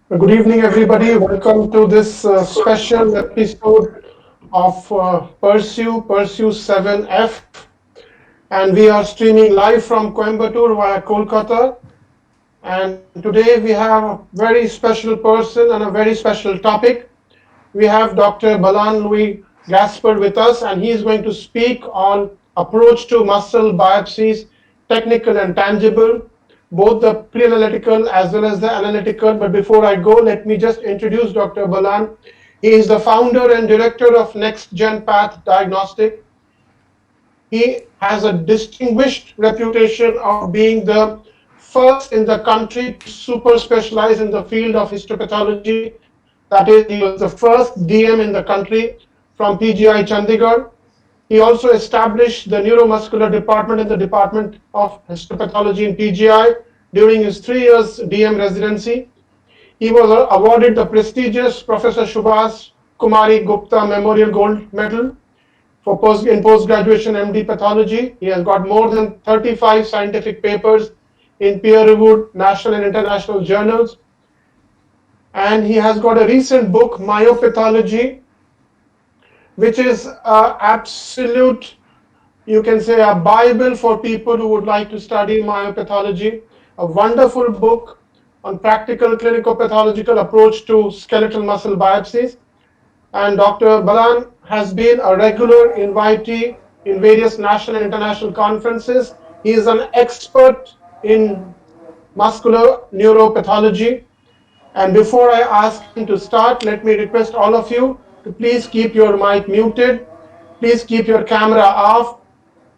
Good evening, everybody. Welcome to this special episode of Pursue 7F. And we are streaming live from Coimbatore via Kolkata. And today we have a very special person and a very special topic. We have Dr. Balan Louis Gaspard with us, and he is going to speak on approach to muscle biopsies, technical and tangible, both the pre-analytical as well as the analytical. But before I go, let me just introduce Dr. Balan. He is the founder and director of Next Gen Path Diagnostic. He has a distinguished reputation of being the first in the country to super specialize in the field of histopathology. That is, he was the first DM in the country from PGI Chandigarh. He also established the neuromuscular department in the Department of Histopathology in PGI during his 3 years DM residency. He was awarded the prestigious Professor Subhas Kumari Gupta Memorial Gold Medal in post-graduation MD pathology. He has got more than 35 scientific papers in peer-reviewed national and international journals. And he has got a recent book, Myopathology, which is absolute, you can say, a Bible for people who would like to study myopathology. A wonderful book on practical clinical pathological approach to skeletal muscle biopsies. And Dr. Balan has been a regular invitee in various national and international conferences. He is an expert in muscular neuropathology. And before I ask him to start, let me request all of you to please keep your mic muted. Please keep your camera off.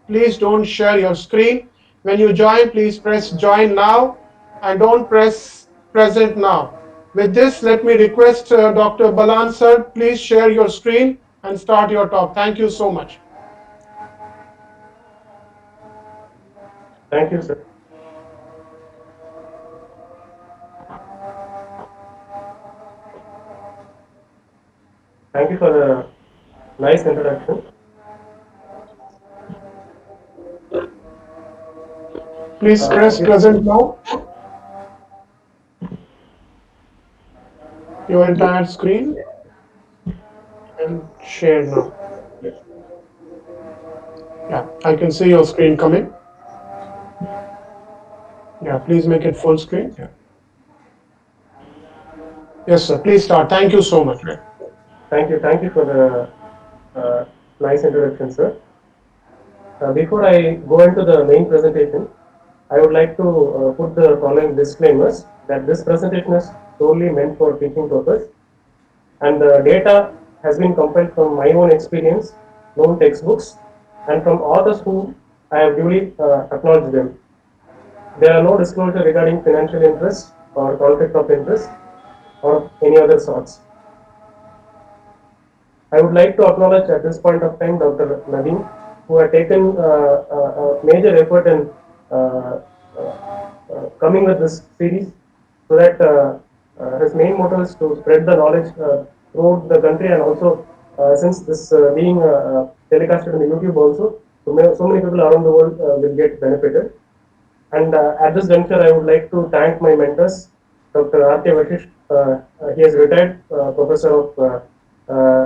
Please don't share your screen. When you join, please press join now and don't press present now. With this, let me request Dr. Balan sir, please share your screen and start your talk. Thank you so much. Thank you, sir. Thank you for the nice introduction. Please press present now. Your entire screen and share now. Yeah, I can see your screen coming. Yeah, please make it full screen. Yeah. Yes, sir. Please start. Thank you so much. Thank you for the nice introduction, sir. Before I go into the main presentation, I would like to put the following disclaimers that this presentation is solely meant for teaching purpose, and the data has been compiled from my own experience, known textbooks, and from authors who I have duly acknowledged them. There are no disclosure regarding financial interest or conflict of interest or any other sorts. I would like to acknowledge at this point of time Dr. Naveen, who had taken a major effort in coming with this series, so that his main motto is to spread the knowledge throughout the country, and also since this being telecasted on the YouTube also, so many people around the world will get benefited. And at this juncture, I would like to thank my mentors, Dr. R.K. Vashish. He is retired professor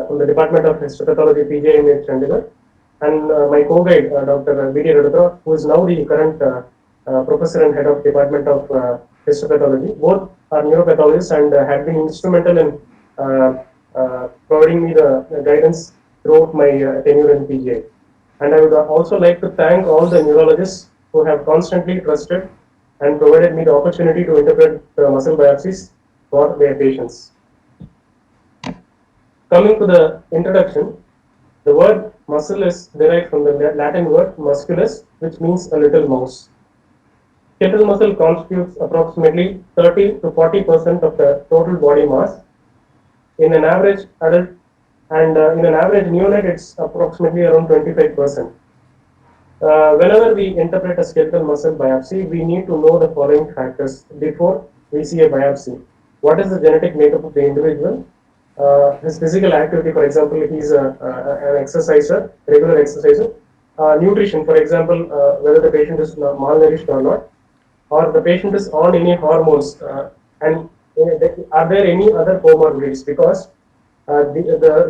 from the Department of Histopathology, PGIM in Chandigarh, and my co-guide, Dr. B.D. Rudra, who is now the current professor and head of Department of Histopathology. Both are neuropathologists and have been instrumental in providing me the guidance throughout my tenure in PGI. And I would also like to thank all the neurologists who have constantly trusted and provided me the opportunity to interpret the muscle biopsies for their patients. Coming to the introduction, the word muscle is derived from the Latin word musculus, which means a little mouse. Skeletal muscle constitutes approximately 30 to 40% of the total body mass. In an average adult and in an average neonate, it's approximately around 25%. Whenever we interpret a skeletal muscle biopsy, we need to know the following factors before we see a biopsy. What is the genetic makeup of the individual? His physical activity, for example, if he's an exerciser, regular exerciser. Nutrition, for example, whether the patient is malnourished or not, or the patient is on any hormones, and are there any other comorbidities? Because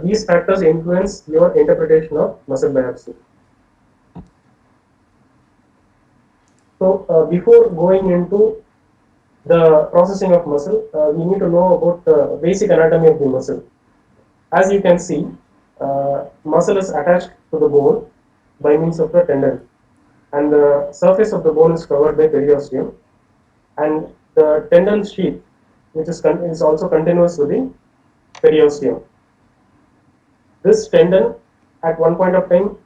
these factors influence your interpretation of muscle biopsy. So before going into the processing of muscle, we need to know about the basic anatomy of the muscle. As you can see, muscle is attached to the bone by means of a tendon, and the surface of the bone is covered by periosteum, and the tendon sheath, which is also continuous with the periosteum. This tendon, at one point of time,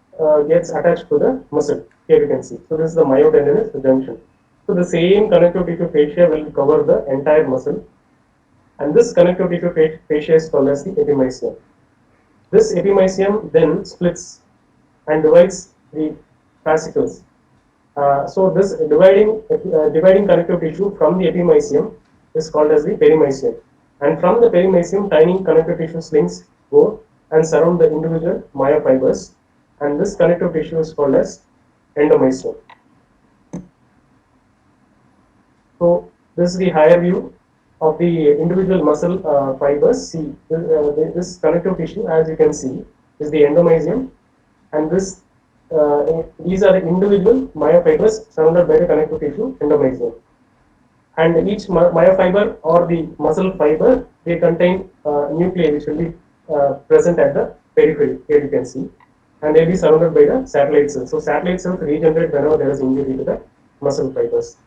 gets attached to the muscle. Here you can see. So this is the myotendinous junction. So the same connective tissue fascia will cover the entire muscle, and this connective tissue fascia is called as the epimysium. This epimysium then splits and divides the fascicles. So this dividing connective tissue from the epimysium is called as the perimysium, and from the perimysium, tiny connective tissue slings go and surround the individual myofibers, and this connective tissue is called as endomysium. So this is the higher view of the individual muscle fibers. See, this connective tissue, as you can see, is the endomysium, and these are the individual myofibers surrounded by the connective tissue, endomysium. And each myofiber or the muscle fiber, they contain nuclei which will be present at the periphery. Here you can see, and they will be surrounded by the satellite cells. So satellite cells regenerate whenever there is injury to the muscle fibers.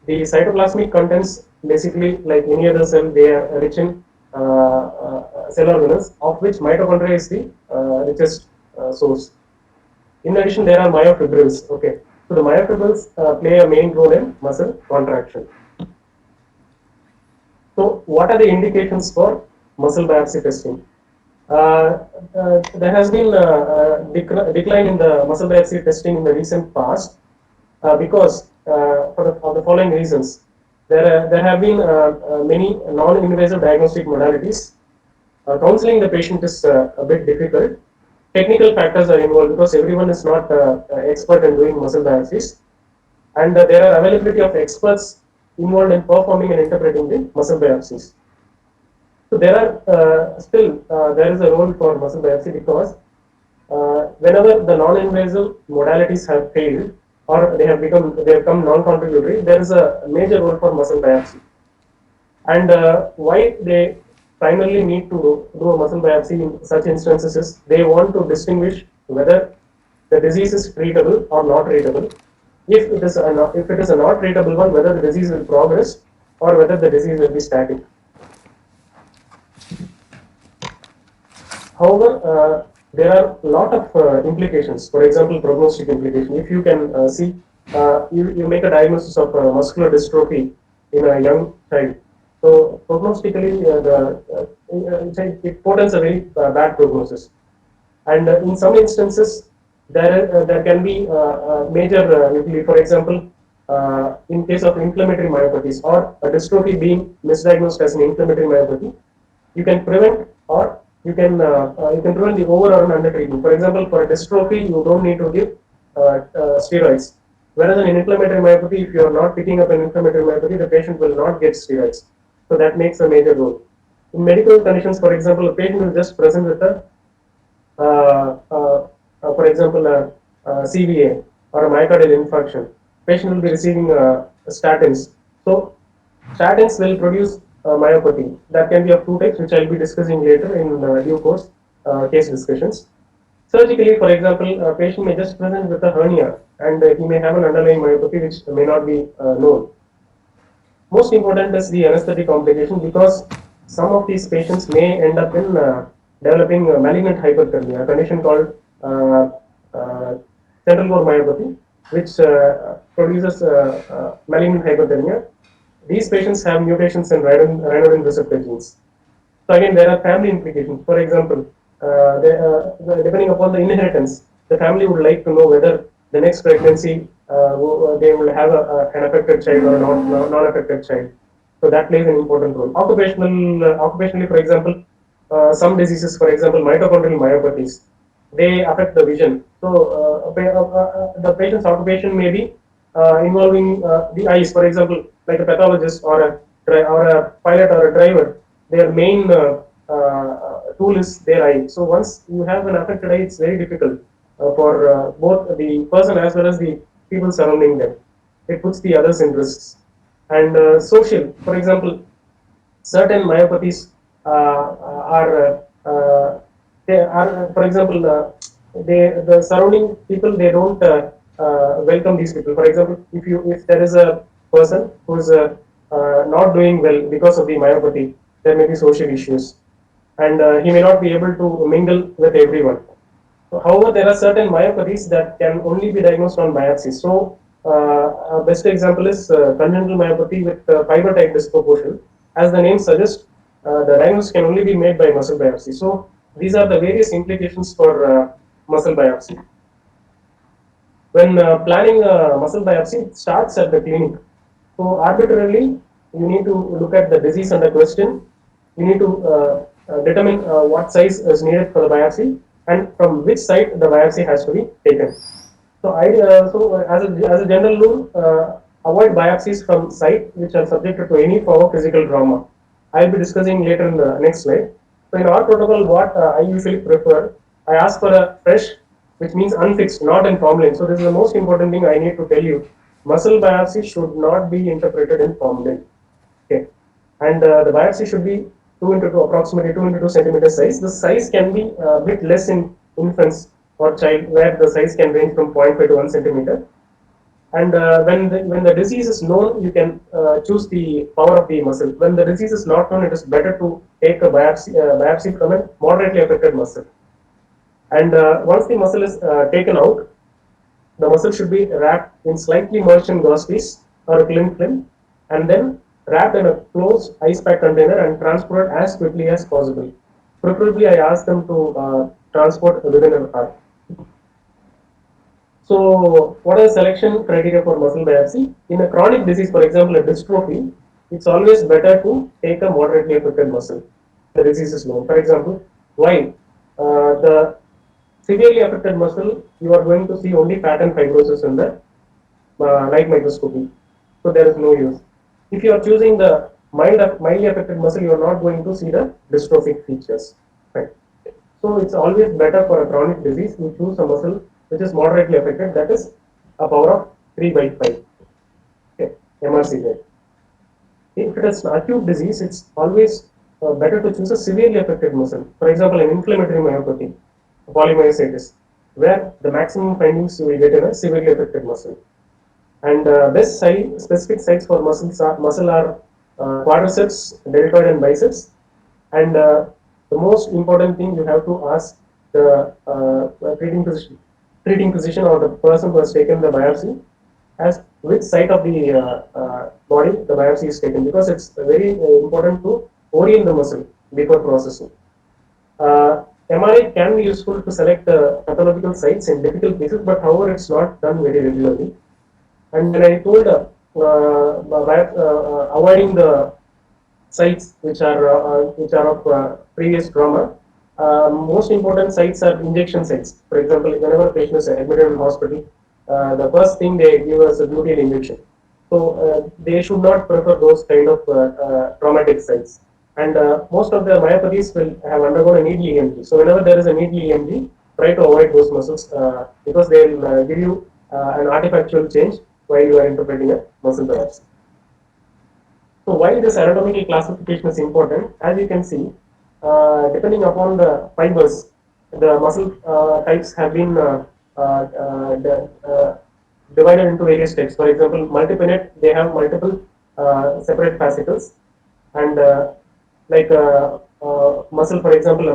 The cytoplasmic contents, basically like any other cell, they are rich in cell organelles, of which mitochondria is the richest source. In addition, there are myofibrils. Okay, so the myofibrils play a main role in muscle contraction. So, what are the indications for muscle biopsy testing? There has been a decline in the muscle biopsy testing in the recent past because for the following reasons. There have been many non-invasive diagnostic modalities. Counseling the patient is a bit difficult. Technical factors are involved because everyone is not expert in doing muscle biopsies, and there are availability of experts involved in performing and interpreting the muscle biopsies. So there are there is a role for muscle biopsy because whenever the non-invasive modalities have failed or they have become non-contributory, there is a major role for muscle biopsy. And why they primarily need to do a muscle biopsy in such instances is they want to distinguish whether the disease is treatable or not treatable. If it is a not treatable one, whether the disease will progress or whether the disease will be static. However, there are a lot of implications. For example, prognostic implication. If you can see, you make a diagnosis of muscular dystrophy in a young child. So prognostically, it portends a very bad prognosis. And in some instances, there can be major utility. For example, in case of inflammatory myopathies or a dystrophy being misdiagnosed as an inflammatory myopathy, you can prevent or you can prevent the over or under treatment. For example, for a dystrophy, you don't need to give steroids. Whereas in inflammatory myopathy, if you are not picking up an inflammatory myopathy, the patient will not get steroids. So that makes a major role. In medical conditions, for example, a patient will just present with a for example, CVA or a myocardial infarction. Patient will be receiving statins. So statins will produce myopathy. That can be of two types, which I will be discussing later in due course case discussions. Surgically, for example, a patient may just present with a hernia and he may have an underlying myopathy which may not be known. Most important is the anesthetic complication because some of these patients may end up in developing malignant hyperthermia, a condition called central core myopathy, which produces malignant hyperthermia. These patients have mutations in ryanodine receptor genes. So again, there are family implications. For example, depending upon the inheritance, the family would like to know whether the next pregnancy they will have an affected child or a non-affected child. So that plays an important role. Occupationally, for example, some diseases, for example, mitochondrial myopathies, they affect the vision. So the patient's occupation may be involving the eyes, for example, like a pathologist or a or a pilot or a driver, their main tool is their eye. So once you have an affected eye, it's very difficult for both the person as well as the people surrounding them. It puts the others in risks. And social, for example, certain myopathies are they are, for example, the surrounding people, they don't welcome these people. For example, if there is a person who is not doing well because of the myopathy, there may be social issues, and he may not be able to mingle with everyone. However, there are certain myopathies that can only be diagnosed on biopsy. So, a best example is congenital myopathy with fiber type disproportion. As the name suggests, the diagnosis can only be made by muscle biopsy. So, these are the various implications for muscle biopsy. When planning a muscle biopsy, it starts at the clinic. So, arbitrarily, you need to look at the disease under question. You need to determine what size is needed for the biopsy and from which site the biopsy has to be taken. So, as a general rule, avoid biopsies from site which are subjected to any form of physical trauma. I'll be discussing later in the next slide. So, in our protocol, what I usually prefer, I ask for a fresh, which means unfixed, not in formalin. So, this is the most important thing I need to tell you. Muscle biopsy should not be interpreted in formalin. Okay, and the biopsy should be 2 into 2, approximately 2 into 2 centimeter size. The size can be a bit less in infants or child, where the size can range from 0.5 to 1 centimeter. And when the disease is known, you can choose the power of the muscle. When the disease is not known, it is better to take a biopsy from a moderately affected muscle. And once the muscle is taken out, the muscle should be wrapped in slightly moistened gauze piece or a cling film, and then wrapped in a closed ice pack container and transported as quickly as possible. Preferably, I ask them to transport within an hour. So, what are the selection criteria for muscle biopsy? In a chronic disease, for example, a dystrophy, it's always better to take a moderately affected muscle. The disease is known. For example, why? The severely affected muscle, you are going to see only fat and fibrosis in the light microscopy. So there is no use. If you are choosing the mildly affected muscle, you are not going to see the dystrophic features. Right. So it's always better for a chronic disease to choose a muscle which is moderately affected, that is a power of 3 by 5. Okay, MRC. If it is an acute disease, it's always better to choose a severely affected muscle. For example, an inflammatory myopathy, polymyositis, where the maximum findings you will get in a severely affected muscle. And best specific sites for muscle are quadriceps, deltoid, and biceps. And the most important thing, you have to ask the treating physician or the person who has taken the biopsy as which site of the body the biopsy is taken, because it's very important to orient the muscle before processing. MRI can be useful to select pathological sites in difficult cases, but however, it's not done very regularly. And when I told avoiding the sites which are of previous trauma, most important sites are injection sites. For example, whenever a patient is admitted in hospital, the first thing they give us a gluteal injection. So they should not prefer those kind of traumatic sites. And most of the myopathies will have undergone a needle EMG. So whenever there is a needle EMG, try to avoid those muscles because they will give you an artifactual change while you are interpreting a muscle biopsy. So why this anatomical classification is important? As you can see, depending upon the fibers, the muscle types have been divided into various types. For example, multipennate, they have multiple separate fascicles, and muscle, for example,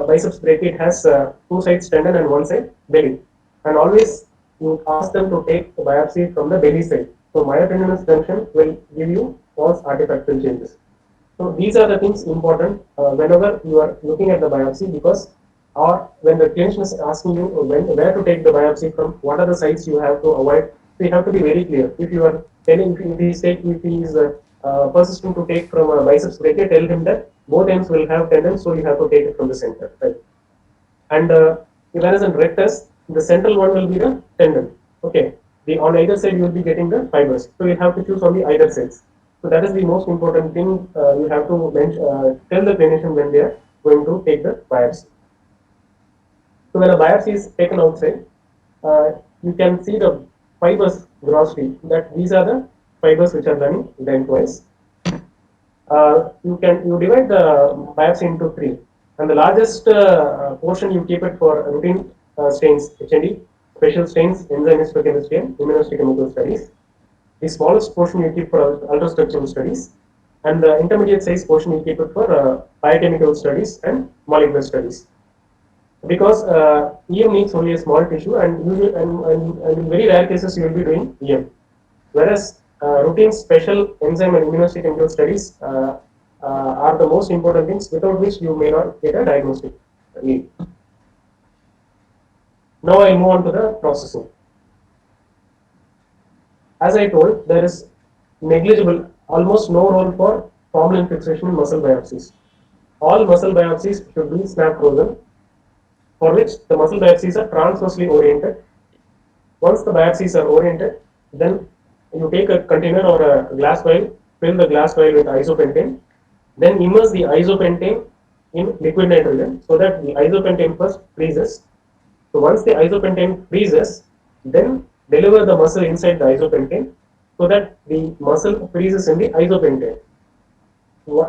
biceps brachii has two sides tendon and one side belly, and always you ask them to take the biopsy from the belly side. So myotendinous junction will give you false artifactual changes. So these are the things important whenever you are looking at the biopsy, because or when the clinician is asking you where to take the biopsy from, what are the sites you have to avoid. So you have to be very clear. If you are telling, if he is persistent to take from a biceps brachii, tell him that both ends will have tendons, so you have to take it from the center. Right? And whereas in rectus, the central one will be the tendon. Okay, on either side you will be getting the fibers. So you have to choose only either sides. So that is the most important thing you have to tell the clinician when they are going to take the biopsy. So when a biopsy is taken outside, you can see the fibers grossly. That these are the fibers which are running lengthwise. You divide the biopsy into three, and the largest portion you keep it for routine stains, HND, special stains, enzyme histochemistry, and immunohistochemical studies. The smallest portion you keep for ultrastructural studies, and the intermediate size portion you keep it for biochemical studies and molecular studies. Because EM needs only a small tissue, and usually, and in very rare cases you will be doing EM. Whereas routine special enzyme and immunohistochemical studies are the most important things, without which you may not get a diagnostic lead. Now I move on to the processing. As I told, there is negligible, almost no role for formalin fixation in muscle biopsies. All muscle biopsies should be snap frozen, for which the muscle biopsies are transversely oriented. Once the biopsies are oriented, then you take a container or a glass vial, fill the glass vial with isopentane, then immerse the isopentane in liquid nitrogen so that the isopentane first freezes. So once the isopentane freezes, then deliver the muscle inside the isopentane so that the muscle freezes in the isopentane.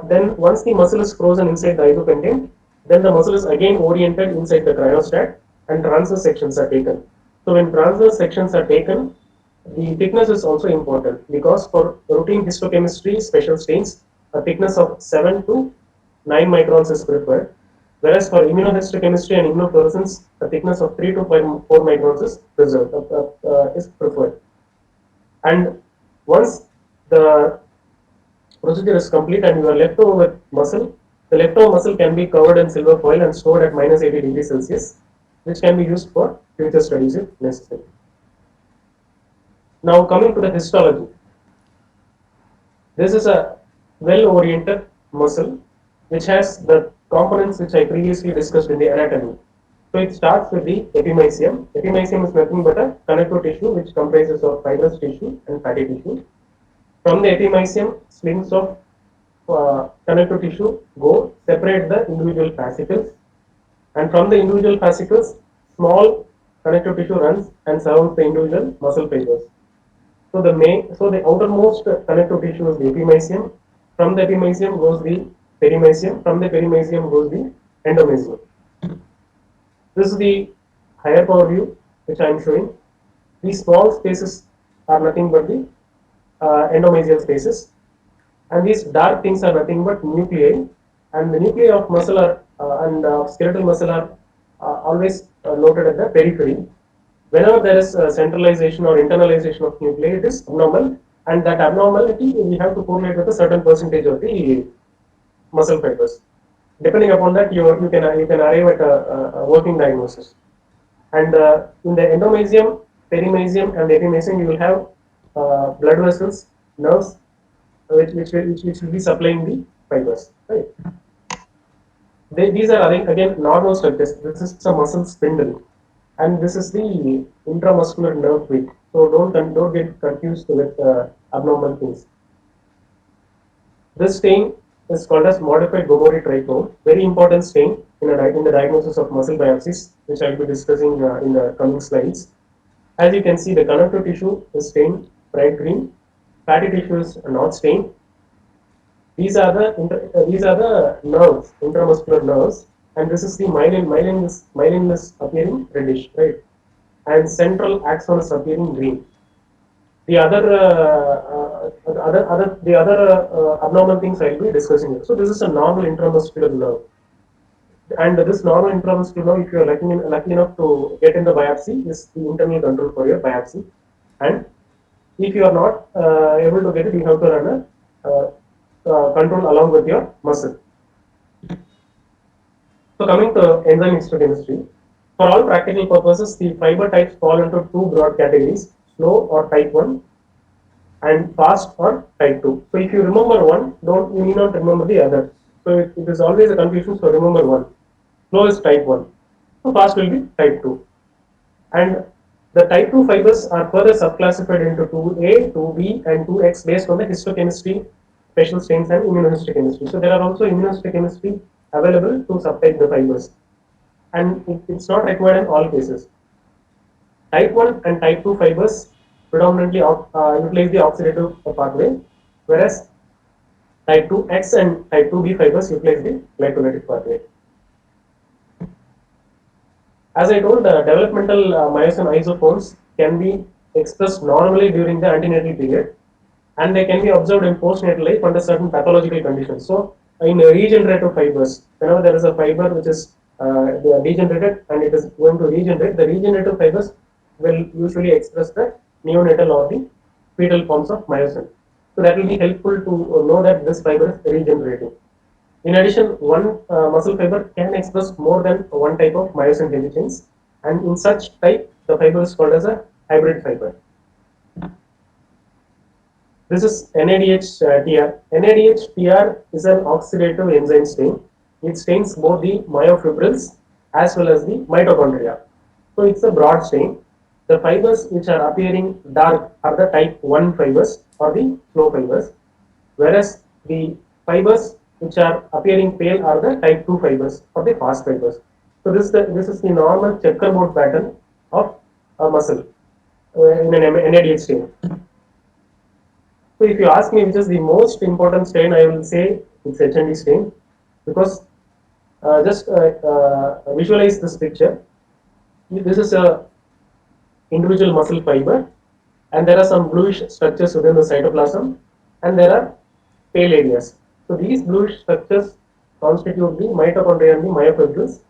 Then once the muscle is frozen inside the isopentane, then the muscle is again oriented inside the cryostat and transverse sections are taken. So when transverse sections are taken, the thickness is also important, because for routine histochemistry special stains, a thickness of 7 to 9 microns is preferred, whereas for immunohistochemistry and immunofluorescence, a thickness of 3 to 4 microns is preferred. And once the procedure is complete and you are left over with muscle, the leftover muscle can be covered in silver foil and stored at minus 80 degrees Celsius, which can be used for future studies if necessary. Now coming to the histology. This is a well-oriented muscle which has the components which I previously discussed in the anatomy. So it starts with the epimysium. Epimysium is nothing but a connective tissue which comprises of fibrous tissue and fatty tissue. From the epimysium, slings of connective tissue go separate the individual fascicles, and from the individual fascicles, small connective tissue runs and surrounds the individual muscle fibers. So the outermost connective tissue is the epimysium. From the epimysium goes the perimysium. From the perimysium goes the endomysium. This is the higher power view which I am showing. These small spaces are nothing but the endomysial spaces, and these dark things are nothing but nuclei. And the nuclei of muscle and skeletal muscle are always noted at the periphery. Whenever there is centralization or internalization of nuclei, it is abnormal, and that abnormality we have to correlate with a certain percentage of the muscle fibers. Depending upon that, you can arrive at a working diagnosis. And in the endomysium, perimysium, and epimysium, you will have blood vessels, nerves, which will be supplying the fibers. Right? These are again normal structures. This is a muscle spindle, and this is the intramuscular nerve quick. So don't get confused with abnormal things. This stain is called as modified Gomori trichrome. Very important stain in the diagnosis of muscle biopsies, which I will be discussing in the coming slides. As you can see, the connective tissue is stained bright green. Fatty tissue is not stained. These are the nerves, intramuscular nerves, and this is the myelin. Myelin is appearing reddish, right? And central axon is appearing green. The other abnormal things I will be discussing here. So this is a normal intramuscular nerve, and this normal intramuscular nerve, if you are lucky enough to get in the biopsy, is the internal control for your biopsy. And if you are not able to get it, you have to run a control along with your muscle. So coming to enzyme histochemistry, for all practical purposes, the fiber types fall into two broad categories: slow or type 1, and fast or type 2. So if you remember one, you need not remember the other. So it is always a confusion. So remember one. Slow is type 1. So fast will be type 2. And the type 2 fibers are further subclassified into 2A, 2B, and 2X based on the histochemistry special stains and immunohistochemistry. So there are also immunohistochemistry available to subtype the fibers, and it's not required in all cases. Type 1 and type 2 fibers predominantly utilize the oxidative pathway, whereas type 2X and type 2B fibers utilize the glycolytic pathway. As I told, developmental myosin isoforms can be expressed normally during the antenatal period, and they can be observed in postnatal life under certain pathological conditions. So, in regenerative fibers, whenever there is a fiber which is degenerated and it is going to regenerate, the regenerative fibers will usually express the neonatal or the fetal forms of myosin. So, that will be helpful to know that this fiber is regenerating. In addition, one muscle fiber can express more than one type of myosin heavy chains, and in such type, the fiber is called as a hybrid fiber. This is NADH-TR. NADH-TR is an oxidative enzyme stain. It stains both the myofibrils as well as the mitochondria. So it's a broad stain. The fibers which are appearing dark are the type 1 fibers or the slow fibers, whereas the fibers which are appearing pale are the type 2 fibers or the fast fibers. So this is the normal checkerboard pattern of a muscle in an NADH stain. So if you ask me which is the most important stain, I will say it's HND stain, because just visualize this picture. This is a individual muscle fiber, and there are some bluish structures within the cytoplasm, and there are pale areas. So these bluish structures constitute the mitochondria and the myofibrils,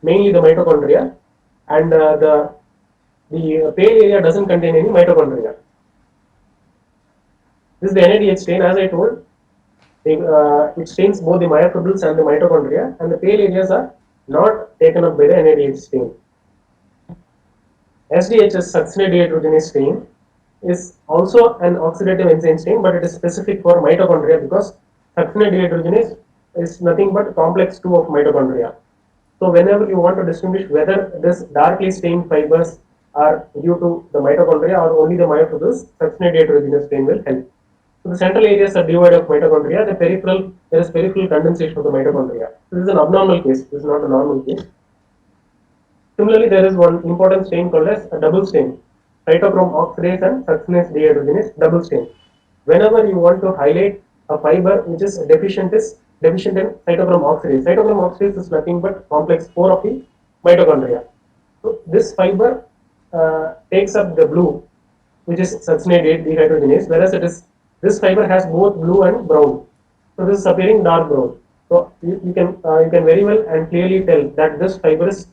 mainly the mitochondria, and the pale area doesn't contain any mitochondria. This is the NADH stain, as I told. It stains both the myofibrils and the mitochondria, and the pale areas are not taken up by the NADH stain. SDHS, succinate dehydrogenase stain, is also an oxidative enzyme stain, but it is specific for mitochondria because succinate dehydrogenase is nothing but complex 2 of mitochondria. So whenever you want to distinguish whether this darkly stained fibers are due to the mitochondria or only the myofibrils, succinate dehydrogenase stain will help. So the central areas are devoid of mitochondria. The peripheral, there is peripheral condensation of the mitochondria. So this is an abnormal case. This is not a normal case. Similarly, there is one important stain called as a double stain. Cytochrome oxidase and succinase dehydrogenase double stain. Whenever you want to highlight a fiber which is deficient in cytochrome oxidase. Cytochrome oxidase is nothing but complex 4 of the mitochondria. So this fiber takes up the blue, which is succinate dehydrogenase, whereas this fiber has both blue and brown. So this is appearing dark brown. So you can very well and clearly tell that this fiber is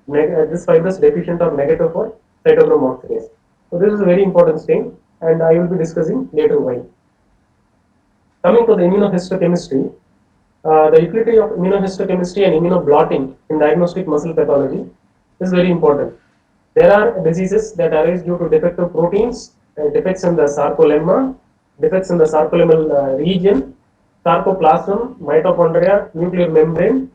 deficient or negative for cytochrome oxidase. So this is a very important stain, and I will be discussing later why. Coming to the immunohistochemistry, the utility of immunohistochemistry and immunoblotting in diagnostic muscle pathology is very important. There are diseases that arise due to defective proteins, defects in the sarcolemma, defects in the sarcolemmal region, sarcoplasm, mitochondria, nuclear membrane,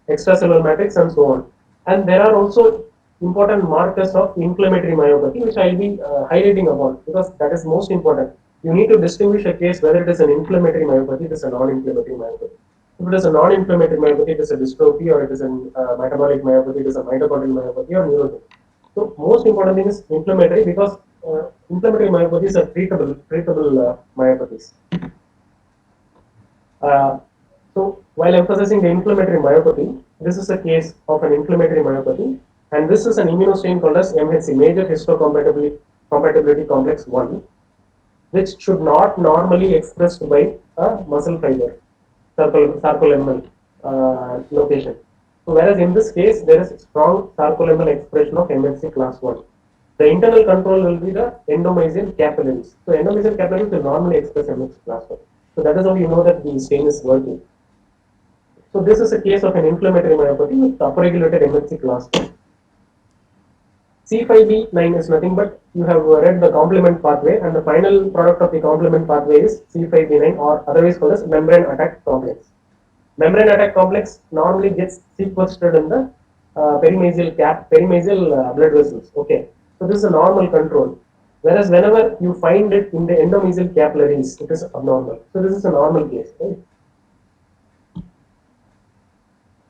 extracellular matrix, and so on. And there are also important markers of inflammatory myopathy, which I will be highlighting upon because that is most important. You need to distinguish a case whether it is an inflammatory myopathy, it is a non-inflammatory myopathy. If it is a non-inflammatory myopathy, it is a dystrophy, or it is a metabolic myopathy, it is a mitochondrial myopathy, or neurogenic. So most important thing is inflammatory because inflammatory myopathies are treatable myopathies. So while emphasizing the inflammatory myopathy, this is a case of an inflammatory myopathy, and this is an immunostain called as MHC, major histocompatibility complex 1, which should not normally expressed by a muscle fiber, sarcolemmal location. So whereas in this case, there is strong sarcolemmal expression of MHC class 1. The internal control will be the endomysial capillaries. So endomysial capillaries will normally express MHC class 1. So that is how you know that the stain is working. So this is a case of an inflammatory myopathy with upregulated MHC class 1. C5b9 is nothing but you have read the complement pathway, and the final product of the complement pathway is C5b9, or otherwise called as membrane attack complex. Membrane attack complex normally gets sequestered in the perimysial blood vessels. Okay, so this is a normal control. Whereas whenever you find it in the endomysial capillaries, it is abnormal. So this is a normal case, right?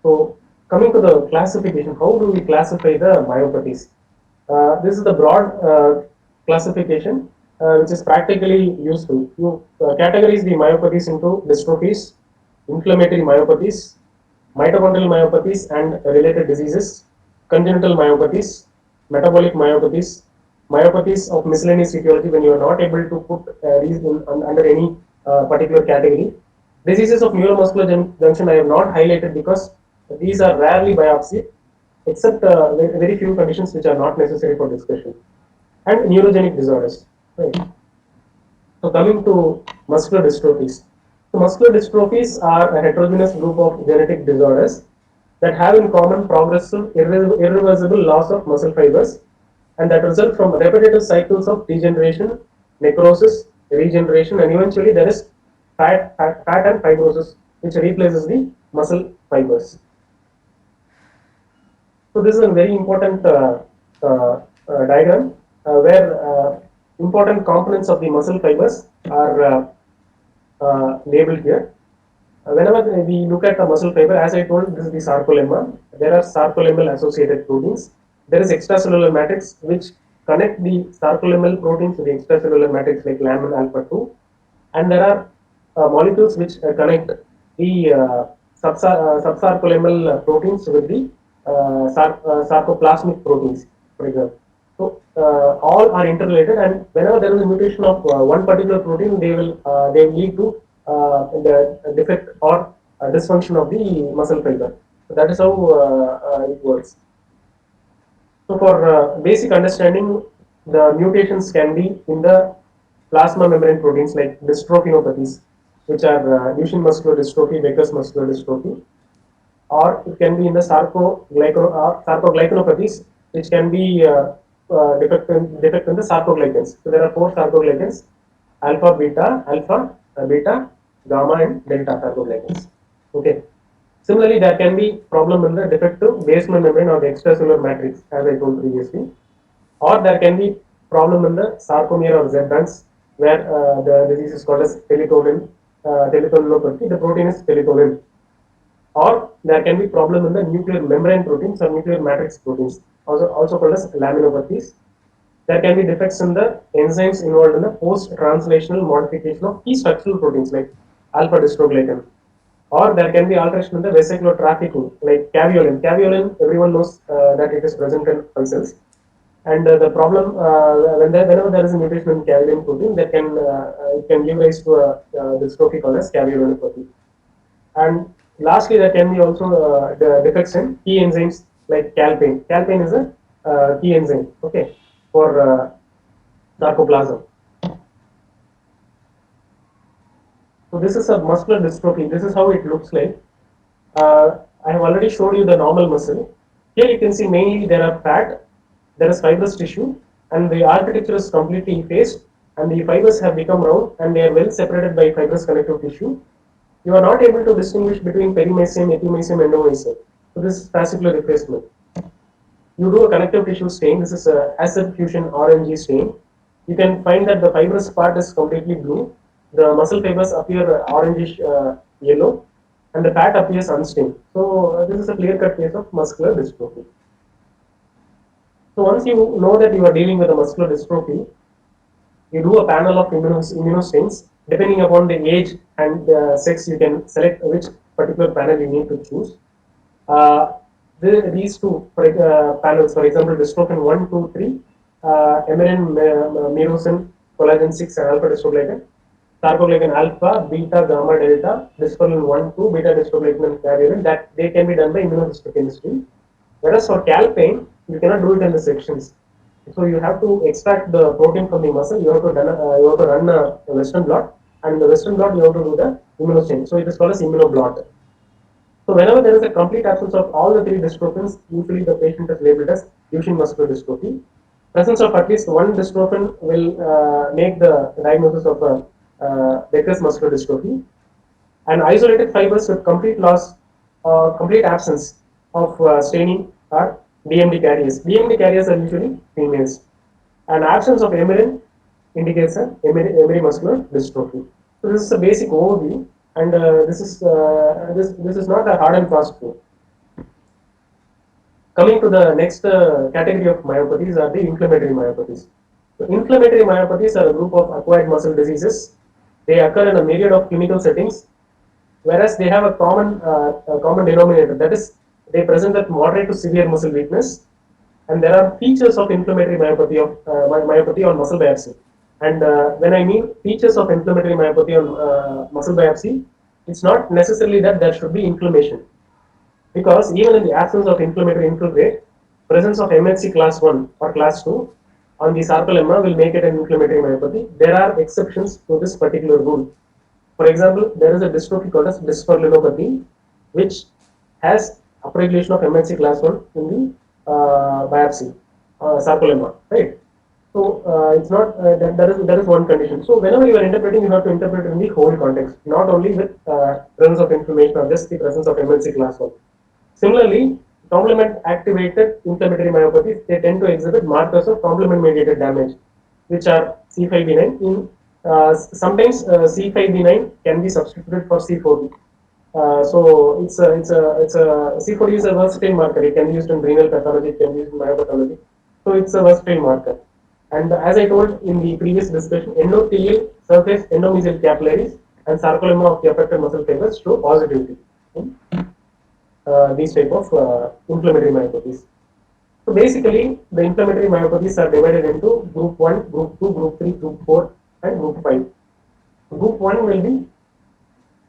So coming to the classification, how do we classify the myopathies? This is the broad classification, which is practically useful. You categorize the myopathies into dystrophies, inflammatory myopathies, mitochondrial myopathies and related diseases, congenital myopathies, metabolic myopathies, myopathies of miscellaneous etiology when you are not able to put reason under any particular category. Diseases of neuromuscular junction I have not highlighted because these are rarely biopsied, except very few conditions which are not necessary for discussion, and neurogenic disorders. Right. So coming to muscular dystrophies. So muscular dystrophies are a heterogeneous group of genetic disorders that have in common progressive, irreversible loss of muscle fibers and that result from repetitive cycles of degeneration, necrosis, regeneration, and eventually there is fat and fibrosis, which replaces the muscle fibers. So this is a very important diagram where important components of the muscle fibers are labeled here. Whenever we look at a muscle fiber, as I told, this is the sarcolemma. There are sarcolemmal associated proteins. There is extracellular matrix which connect the sarcolemmal proteins to the extracellular matrix like lamin alpha 2, and there are molecules which connect the subsarcolemmal proteins with the sarcoplasmic proteins, for example. So all are interrelated, and whenever there is a mutation of one particular protein, they will lead to the defect or dysfunction of the muscle fiber. So that is how it works. So for basic understanding, the mutations can be in the plasma membrane proteins like dystrophinopathies, which are Duchenne muscular dystrophy, Becker's muscular dystrophy, or it can be in the sarcoglycanopathies, which can be defect in the sarcoglycans. So there are four sarcoglycans: beta, gamma, and delta sarcoglycans. Okay. Similarly, there can be problem in the defective basement membrane or the extracellular matrix, as I told previously, or there can be problem in the sarcomere or Z bands, where the disease is called as telethoninopathy. The protein is telethonin, or there can be problem in the nuclear membrane proteins or nuclear matrix proteins, also called as laminopathies. There can be defects in the enzymes involved in the post-translational modification of key structural proteins like alpha dystroglycan, or there can be alteration in the vesicular trafficking like caveolin. Caveolin, everyone knows that it is present in pulses, and the problem whenever there is a mutation in caveolin protein, that can it can give rise to a dystrophy called as caveolinopathy. And lastly, there can be also the defects in key enzymes like calpain. Calpain is a key enzyme, okay, for sarcoplasm. So this is a muscular dystrophy. This is how it looks like. I have already showed you the normal muscle. Here you can see mainly there are fat, there is fibrous tissue, and the architecture is completely effaced, and the fibers have become round, and they are well separated by fibrous connective tissue. You are not able to distinguish between perimysium, epimysium, endomysium. So this is fascicular replacement. You do a connective tissue stain. This is a acid fusion RNG stain. You can find that the fibrous part is completely blue. The muscle fibers appear orangish yellow, and the fat appears unstained. So this is a clear-cut case of muscular dystrophy. So once you know that you are dealing with a muscular dystrophy, you do a panel of immunostains. Depending upon the age and sex, you can select which particular panel you need to choose. These two panels, for example, dystrophin 1, 2, 3, emirin, myrosin, collagen 6, and alpha dystroglycan, sarcoglycan alpha, beta, gamma, delta, dystrophin 1, 2, beta dystroglycan, and caveolin, that they can be done by immunohistochemistry. Whereas for calpain, you cannot do it in the sections. So you have to extract the protein from the muscle. You have to run a Western blot, and in the Western blot you have to do the immunostain. So it is called as immunoblot. So whenever there is a complete absence of all the three dystrophins, usually the patient is labeled as Duchenne muscular dystrophy. Presence of at least one dystrophin will make the diagnosis of Becker's muscular dystrophy. And isolated fibers with complete loss or complete absence of staining are DMD carriers. DMD carriers are usually females. And absence of emirin indicates a emery muscular dystrophy. So this is a basic overview, and this is not a hard and fast rule. Coming to the next category of myopathies are the inflammatory myopathies. So inflammatory myopathies are a group of acquired muscle diseases. They occur in a myriad of clinical settings, whereas they have a common denominator, that is, they present at moderate to severe muscle weakness, and there are features of inflammatory myopathy on muscle biopsy. And when I mean features of inflammatory myopathy on muscle biopsy, it's not necessarily that there should be inflammation, because even in the absence of inflammatory infiltrate, presence of MHC class 1 or class 2 on the sarcolemma will make it an inflammatory myopathy. There are exceptions to this particular rule. For example, there is a dystrophy called as dysferlinopathy, which has upregulation of MHC class 1 in the biopsy, sarcolemma, right? So it's not that is one condition. So whenever you are interpreting, you have to interpret in the whole context, not only with presence of inflammation or just the presence of MHC class 1. Similarly, complement activated inflammatory myopathies, they tend to exhibit markers of complement mediated damage, which are C5b9. Sometimes C5b9 can be substituted for C4b. So it's a C4b is a versatile marker. It can be used in renal pathology, it can be used in myopathology. So it's a versatile marker. And as I told in the previous discussion, endothelial surface endomysial capillaries and sarcolemma of the affected muscle fibers show positivity in these type of inflammatory myopathies. So basically, the inflammatory myopathies are divided into group 1, group 2, group 3, group 4, and group 5. Group 1 will be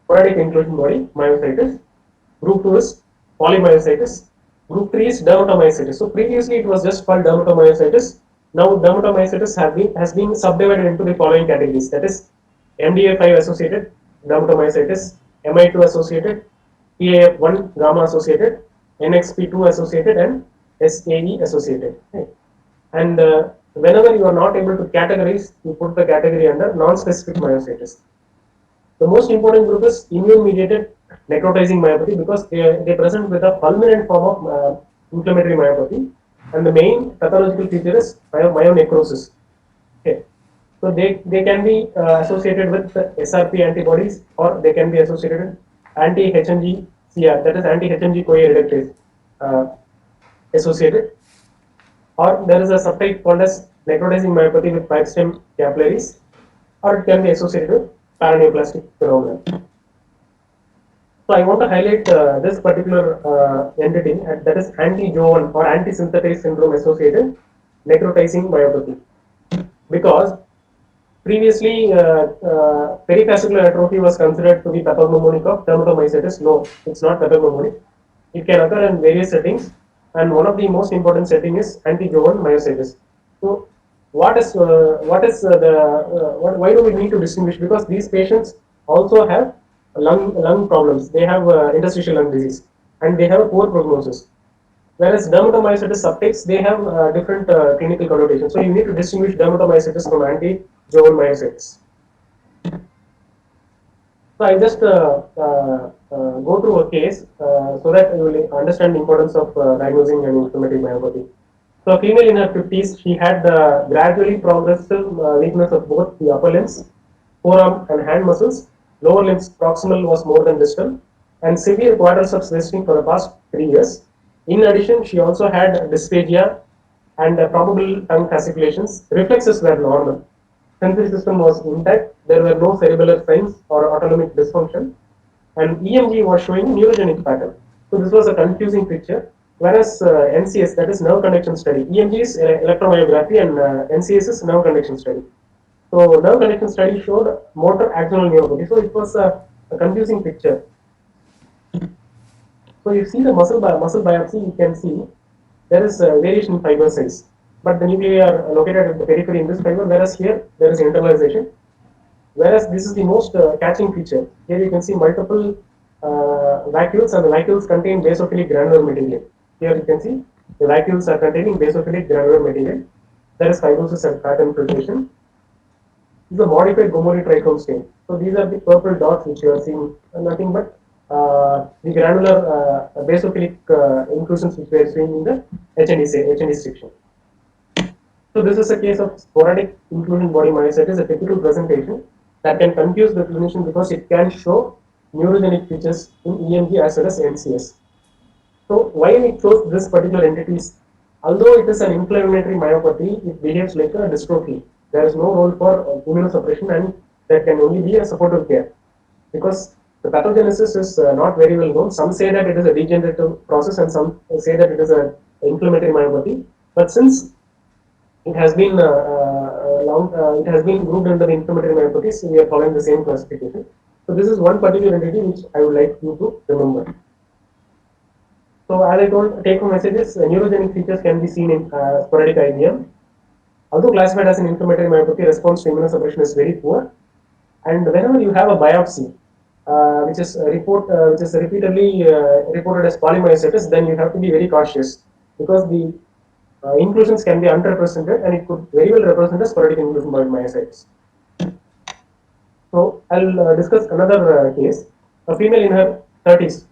sporadic inclusion body myositis. Group 2 is polymyositis. Group 3 is dermatomyositis. So previously it was just called dermatomyositis. Now dermatomyositis has been subdivided into the following categories. That is MDA5 associated dermatomyositis, MI2 associated, PAF1 gamma associated, NXP2 associated, and SAE associated. Okay. And whenever you are not able to categorize, you put the category under non-specific myositis. The most important group is immune-mediated necrotizing myopathy, because they present with a fulminant form of inflammatory myopathy, and the main pathological feature is myonecrosis. Okay. So they can be associated with SRP antibodies, or they can be associated with anti-HNG CR, that is anti-HNG CoA reductase associated, or there is a subtype called as necrotizing myopathy with pipe stem capillaries, or it can be associated with paraneoplastic phenomenon. So I want to highlight this particular entity, that is anti-Jo1 or anti-synthetase syndrome associated necrotizing myopathy, because previously perifascicular atrophy was considered to be pathognomonic of dermatomyositis. No, it's not pathognomonic. It can occur in various settings, and one of the most important setting is anti-Jo1 myositis. So why do we need to distinguish? Because these patients also have lung problems. They have interstitial lung disease, and they have a poor prognosis. Whereas dermatomyositis subtypes, they have different clinical connotations. So you need to distinguish dermatomyositis from anti-Jo1 myositis. So I just go through a case so that you will understand the importance of diagnosing an inflammatory myopathy. So a female in her 50s, she had gradually progressive weakness of both the upper limbs, forearm and hand muscles. Lower limbs proximal was more than distal, and severe quadriceps wasting for the past 3 years. In addition, she also had dysphagia and probable tongue fasciculations. Reflexes were normal. Sensory system was intact. There were no cerebellar signs or autonomic dysfunction, and EMG was showing neurogenic pattern. So this was a confusing picture. Whereas NCS, that is nerve conduction study, EMG is electromyography, and NCS is nerve conduction study. So nerve conduction study showed motor axonal neuropathy. So it was a confusing picture. So you see the muscle biopsy, you can see there is a variation in fiber size, but the nuclei are located at the periphery in this fiber, whereas here there is internalization. Whereas this is the most catching feature. Here you can see multiple vacuoles, and the vacuoles contain basophilic granular material. Here you can see the vacuoles are containing basophilic granular material. There is fibrosis and fat infiltration. This is a modified Gomori trichome stain. So these are the purple dots which you are seeing, nothing but the granular basophilic inclusions which we are seeing in the HND section. So this is a case of sporadic inclusion body myositis, a typical presentation that can confuse the clinician because it can show neurogenic features in EMG as well as NCS. So why we chose this particular entity is, although it is an inflammatory myopathy, it behaves like a dystrophy. There is no role for immunosuppression, and there can only be a supportive care because the pathogenesis is not very well known. Some say that it is a degenerative process, and some say that it is a inflammatory myopathy. But since it has been grouped under the inflammatory myopathies, so we are following the same classification. So this is one particular entity which I would like you to remember. So as I told, take home messages, neurogenic features can be seen in sporadic IBM. Although classified as an inflammatory myopathy, response to immunosuppression is very poor. And whenever you have a biopsy, which is repeatedly reported as polymyositis, then you have to be very cautious because the inclusions can be underrepresented and it could very well represent a sporadic inclusion by myositis. So I'll discuss another case. A female in her 30s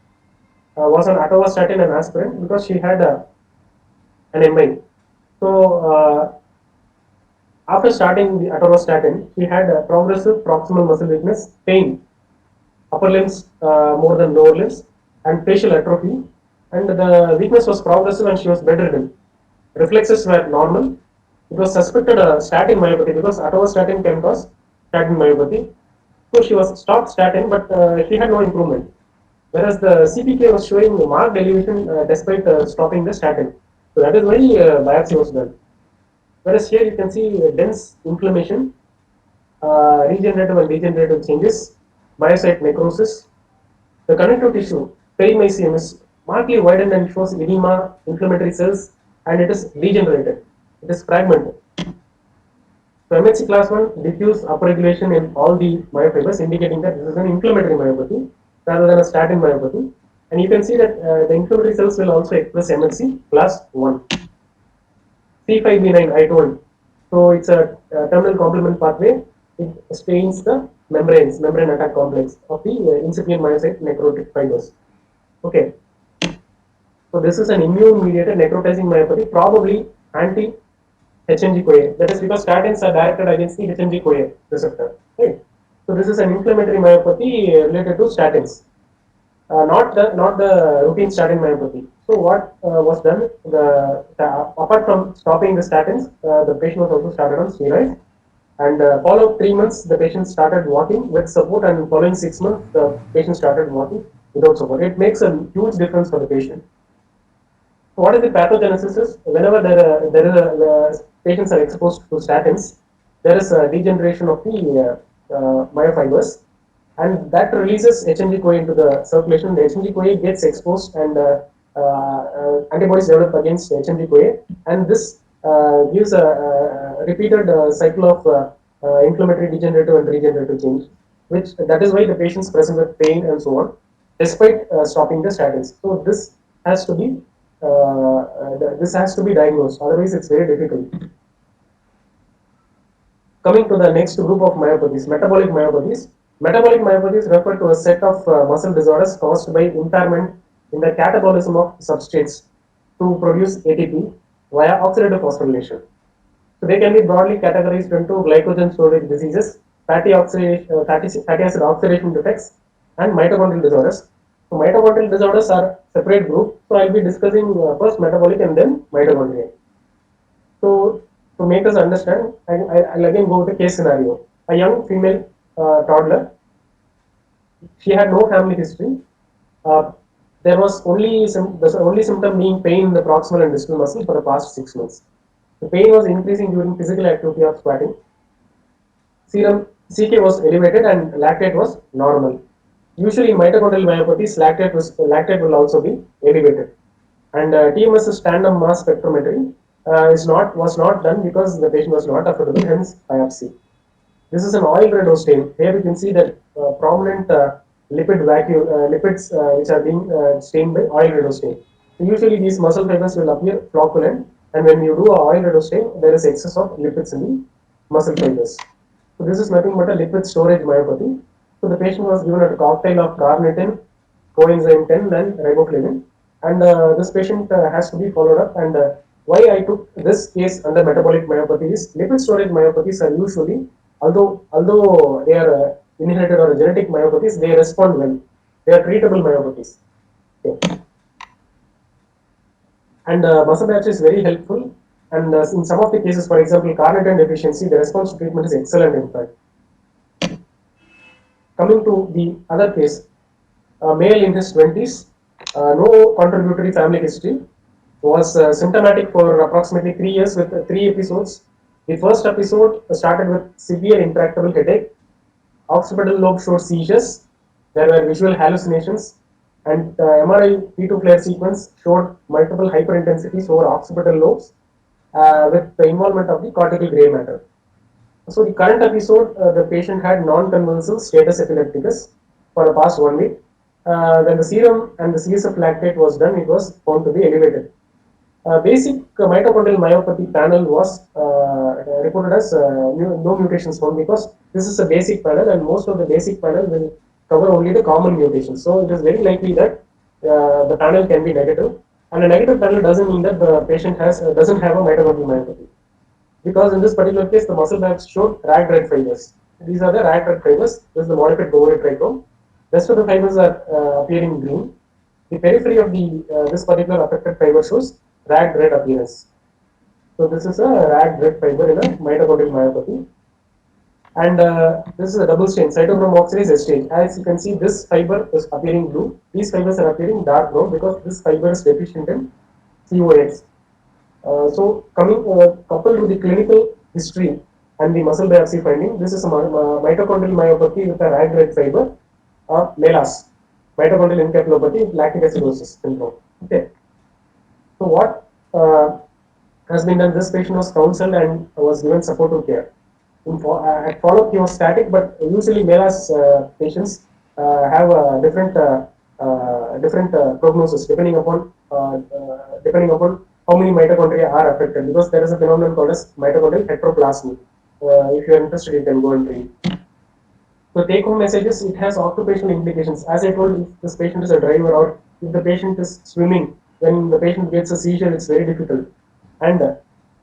was on atorvastatin and aspirin because she had an MI. So after starting the atorvastatin, she had progressive proximal muscle weakness, pain, upper limbs more than lower limbs, and facial atrophy. And the weakness was progressive and she was bedridden. Reflexes were normal. It was suspected statin myopathy because atorvastatin can cause statin myopathy. So she was stopped statin, but she had no improvement. Whereas the CPK was showing marked elevation despite stopping the statin. So that is why biopsy was done. Whereas here you can see dense inflammation, regenerative and degenerative changes, myocyte necrosis. The connective tissue, perimysium, is markedly widened and shows edema, inflammatory cells, and it is degenerated. It is fragmented. So MHC class 1 diffuse upregulation in all the myofibers, indicating that this is an inflammatory myopathy rather than a statin myopathy. And you can see that the inflammatory cells will also express MHC class 1. C5b9 I told. So it's a terminal complement pathway. It stains the membrane attack complex of the incipient myocyte necrotic fibers. Okay. So this is an immune mediated necrotizing myopathy, probably anti HMG-CoA. That is because statins are directed against the HMG-CoA receptor. Right. So this is an inflammatory myopathy related to statins, not the routine statin myopathy. So what was done? Apart from stopping the statins, the patient was also started on steroids. And follow 3 months, the patient started walking with support, and following 6 months, the patient started walking without support. It makes a huge difference for the patient. What is the pathogenesis is, whenever the patients are exposed to statins, there is a degeneration of the myofibers, and that releases HMG-CoA into the circulation. The HMG-CoA gets exposed, and antibodies develop against HMG-CoA, and this gives a repeated cycle of inflammatory, degenerative, and regenerative change, which that is why the patients present with pain and so on, despite stopping the statins. So has to be this has to be diagnosed, otherwise it's very difficult. Coming to the next group of myopathies, metabolic myopathies. Metabolic myopathies refer to a set of muscle disorders caused by impairment in the catabolism of substrates to produce ATP via oxidative phosphorylation. So they can be broadly categorized into glycogen storage diseases, fatty acid oxidation defects, and mitochondrial disorders. So mitochondrial disorders are separate group. So I'll be discussing first metabolic and then mitochondrial. So to make us understand, I'll again go with a case scenario. A young female toddler. She had no family history. Uh, there was the only symptom being pain in the proximal and distal muscle for the past 6 months. The pain was increasing during physical activity of squatting. Serum CK was elevated and lactate was normal. Usually in mitochondrial myopathies, lactate will also be elevated. And TMS tandem mass spectrometry was not done because the patient was not affordable, hence biopsy. This is an oil redo stain. Here you can see that prominent lipids which are being stained by oil redo stain. So usually these muscle fibers will appear flocculent, and when you do a oil redo stain, there is excess of lipids in the muscle fibers. So this is nothing but a lipid storage myopathy. So the patient was given a cocktail of carnitine, coenzyme 10, and riboflavin, and this patient has to be followed up, and Why I took this case under metabolic myopathy is lipid storage myopathies are usually, although they are inherited or genetic myopathies, they respond well. They are treatable myopathies. Okay. And muscle biopsy is very helpful. And in some of the cases, for example, carnitine deficiency, the response to treatment is excellent. In fact, coming to the other case, a male in his 20s, no contributory family history, was symptomatic for approximately 3 years with 3 episodes. The first episode started with severe intractable headache. Occipital lobe showed seizures. There were visual hallucinations, and MRI T2 flare sequence showed multiple hyperintensities over occipital lobes with the involvement of the cortical gray matter. So the current episode, the patient had non-convulsive status epilepticus for the past 1 week. When the serum and the CSF lactate was done, it was found to be elevated. Basic mitochondrial myopathy panel was reported as no mutations found, because this is a basic panel and most of the basic panel will cover only the common mutations. So it is very likely that the panel can be negative, and a negative panel doesn't mean that the patient doesn't have a mitochondrial myopathy, because in this particular case the muscle bags showed ragged red fibers. These are the ragged red fibers. This is the modified Bovary trichome. Rest of the fibers are appearing green. The periphery of the this particular affected fiber shows ragged red appearance. So this is a ragged red fiber in a mitochondrial myopathy. And this is a double stain, cytochrome oxidase S stage. As you can see, this fiber is appearing blue. These fibers are appearing dark brown because this fiber is deficient in COX. So coming coupled to the clinical history and the muscle biopsy finding, this is a mitochondrial myopathy with a ragged red fiber, or MELAS, mitochondrial encephalopathy with lactic acidosis syndrome. Okay. So what has been done? This patient was counseled and was given supportive care. At follow-up, he was static, but usually MELAS patients have a different prognosis depending upon how many mitochondria are affected, because there is a phenomenon called as mitochondrial heteroplasmy. If you are interested, you can go and read. So take-home messages, it has occupational implications. As I told, if this patient is a driver or if the patient is swimming, when the patient gets a seizure, it's very difficult. And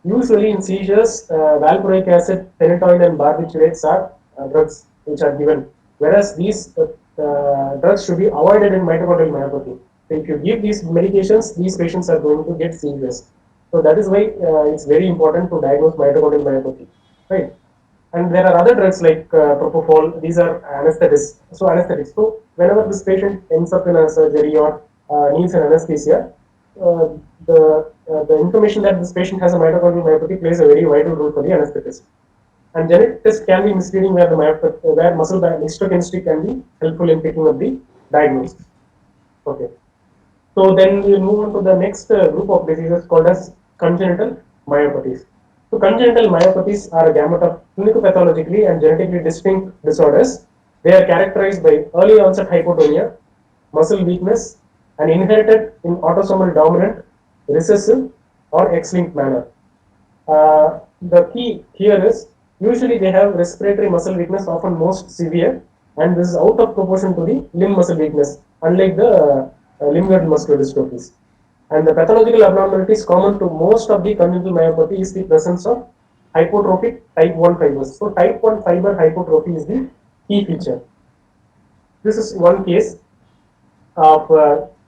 usually in seizures, valproic acid, phenytoin, and barbiturates are drugs which are given. Whereas these drugs should be avoided in mitochondrial myopathy. So if you give these medications, these patients are going to get seizures. So that is why it's very important to diagnose mitochondrial myopathy, right? And there are other drugs like propofol. These are anesthetics. So whenever this patient ends up in a surgery or needs an anesthesia, uh, the information that this patient has a mitochondrial myopathy plays a very vital role for the anesthetist. And genetic test can be misleading where where muscle histochemistry can be helpful in picking up the diagnosis. Okay. So then we move on to the next group of diseases called as congenital myopathies. So congenital myopathies are a gamut of clinicopathologically and genetically distinct disorders. They are characterized by early onset hypotonia, muscle weakness, and inherited in autosomal dominant, recessive, or X-linked manner. The key here is usually they have respiratory muscle weakness, often most severe, and this is out of proportion to the limb muscle weakness, unlike the limb-girdle muscular dystrophies. And the pathological abnormalities common to most of the congenital myopathy is the presence of hypotrophic type 1 fibers. So type 1 fiber hypotrophy is the key feature. This is one case of